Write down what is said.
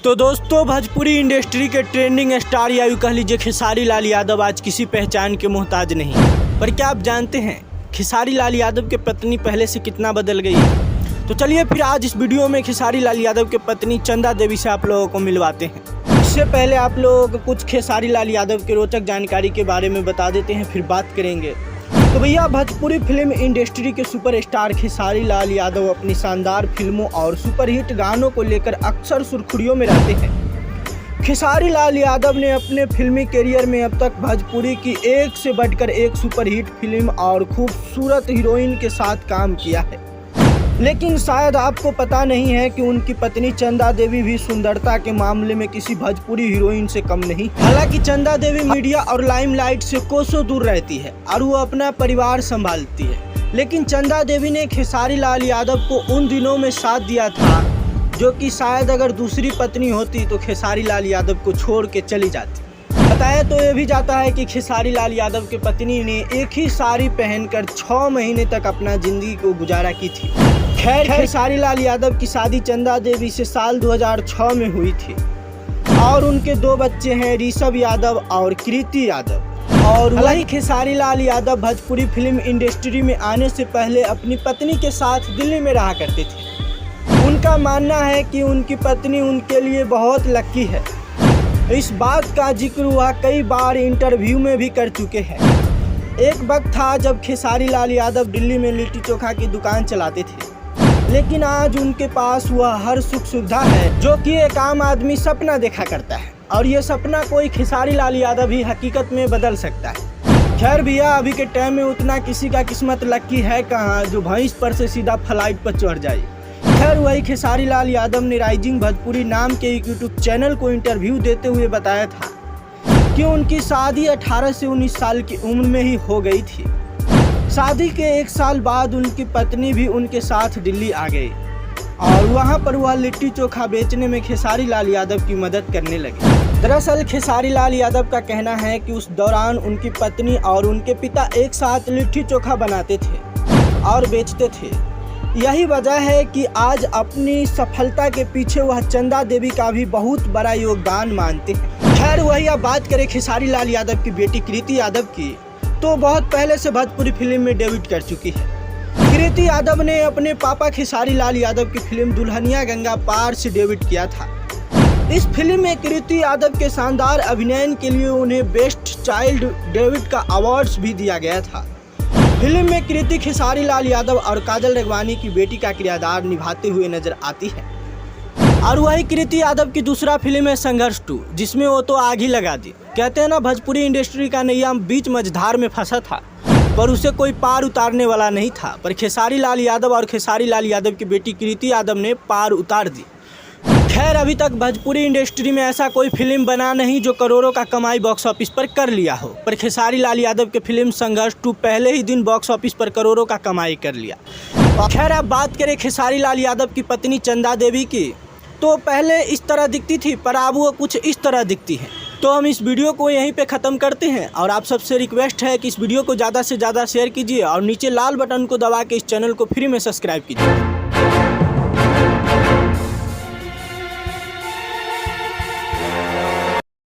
तो दोस्तों, भोजपुरी इंडस्ट्री के ट्रेंडिंग स्टार या यूँ कह लीजिए खेसारी लाल यादव आज किसी पहचान के मोहताज नहीं। पर क्या आप जानते हैं खेसारी लाल यादव की पत्नी पहले से कितना बदल गई है? तो चलिए फिर आज इस वीडियो में खेसारी लाल यादव की पत्नी चंदा देवी से आप लोगों को मिलवाते हैं। इससे पहले आप लोगों को कुछ खेसारी लाल यादव की रोचक जानकारी के बारे में बता देते हैं, फिर बात करेंगे। तो भैया, भोजपुरी फिल्म इंडस्ट्री के सुपरस्टार खेसारी लाल यादव अपनी शानदार फिल्मों और सुपरहिट गानों को लेकर अक्सर सुर्खियों में रहते हैं। खेसारी लाल यादव ने अपने फिल्मी करियर में अब तक भोजपुरी की एक से बढ़कर एक सुपरहिट फिल्म और खूबसूरत हीरोइन के साथ काम किया है, लेकिन शायद आपको पता नहीं है कि उनकी पत्नी चंदा देवी भी सुंदरता के मामले में किसी भोजपुरी हीरोइन से कम नहीं। हालांकि चंदा देवी मीडिया और लाइमलाइट से कोसों दूर रहती है और वो अपना परिवार संभालती है, लेकिन चंदा देवी ने खेसारी लाल यादव को उन दिनों में साथ दिया था जो कि शायद अगर दूसरी पत्नी होती तो खेसारी लाल यादव को छोड़ के चली जाती। बताया तो ये भी जाता है कि खेसारी लाल यादव की पत्नी ने एक ही साड़ी पहनकर 6 महीने तक अपना जिंदगी को गुजारा की थी। खैर, खेसारी लाल यादव की शादी चंदा देवी से साल 2006 में हुई थी और उनके 2 बच्चे हैं, ऋषभ यादव और कृति यादव। और वही खेसारी लाल यादव भोजपुरी फिल्म इंडस्ट्री में आने से पहले अपनी पत्नी के साथ दिल्ली में रहा करते थे। उनका मानना है कि उनकी पत्नी उनके लिए बहुत लकी है। इस बात का जिक्र वह कई बार इंटरव्यू में भी कर चुके हैं। एक वक्त था जब खेसारी लाल यादव दिल्ली में लिट्टी चोखा की दुकान चलाते थे, लेकिन आज उनके पास वह हर सुख सुविधा है जो कि एक आम आदमी सपना देखा करता है, और ये सपना कोई खेसारी लाल यादव ही हकीकत में बदल सकता है। खैर भैया, अभी के टाइम में उतना किसी का किस्मत लकी है कहाँ जो भैंस पर से सीधा फ्लाइट पर चढ़ जाए। खैर, वही खेसारी लाल यादव ने राइजिंग भोजपुरी नाम के एक यूट्यूब चैनल को इंटरव्यू देते हुए बताया था कि उनकी शादी 18 से 19 साल की उम्र में ही हो गई थी। शादी के 1 साल बाद उनकी पत्नी भी उनके साथ दिल्ली आ गई और वहां पर वह लिट्टी चोखा बेचने में खेसारी लाल यादव की मदद करने लगे। दरअसल खेसारी लाल यादव का कहना है कि उस दौरान उनकी पत्नी और उनके पिता एक साथ लिट्टी चोखा बनाते थे और बेचते थे। यही वजह है कि आज अपनी सफलता के पीछे वह चंदा देवी का भी बहुत बड़ा योगदान मानते हैं। खैर, वही अब बात करें खेसारी लाल यादव की बेटी कृति यादव की, तो बहुत पहले से भोजपुरी फिल्म में डेब्यूट कर चुकी है। कृति यादव ने अपने पापा खेसारी लाल यादव की फिल्म दुल्हनिया गंगा पार से डेब्यूट किया था। इस फिल्म में कृति यादव के शानदार अभिनय के लिए उन्हें बेस्ट चाइल्ड डेब्यूट का अवार्ड भी दिया गया था। फिल्म में कृति खेसारी लाल यादव और काजल रघवानी की बेटी का किरदार निभाते हुए नजर आती है। और वही कृति यादव की दूसरा फिल्म है संघर्ष 2, जिसमें वो तो आग ही लगा दी। कहते हैं ना, भोजपुरी इंडस्ट्री का नैया बीच मझधार में फंसा था पर उसे कोई पार उतारने वाला नहीं था, पर खेसारी लाल यादव और खेसारी लाल यादव की बेटी कृति यादव ने पार उतार दी। खैर, अभी तक भोजपुरी इंडस्ट्री में ऐसा कोई फिल्म बना नहीं जो करोड़ों का कमाई बॉक्स ऑफिस पर कर लिया हो, पर खेसारी लाल यादव की फिल्म संघर्ष 2 पहले ही दिन बॉक्स ऑफिस पर करोड़ों का कमाई कर लिया। खैर, अब बात करें खेसारी लाल यादव की पत्नी चंदा देवी की, तो पहले इस तरह दिखती थी पर अब वो कुछ इस तरह दिखती है। तो हम इस वीडियो को यहीं पे ख़त्म करते हैं और आप सबसे रिक्वेस्ट है कि इस वीडियो को ज़्यादा से ज़्यादा शेयर कीजिए और नीचे लाल बटन को दबा के इस चैनल को फ्री में सब्सक्राइब कीजिए।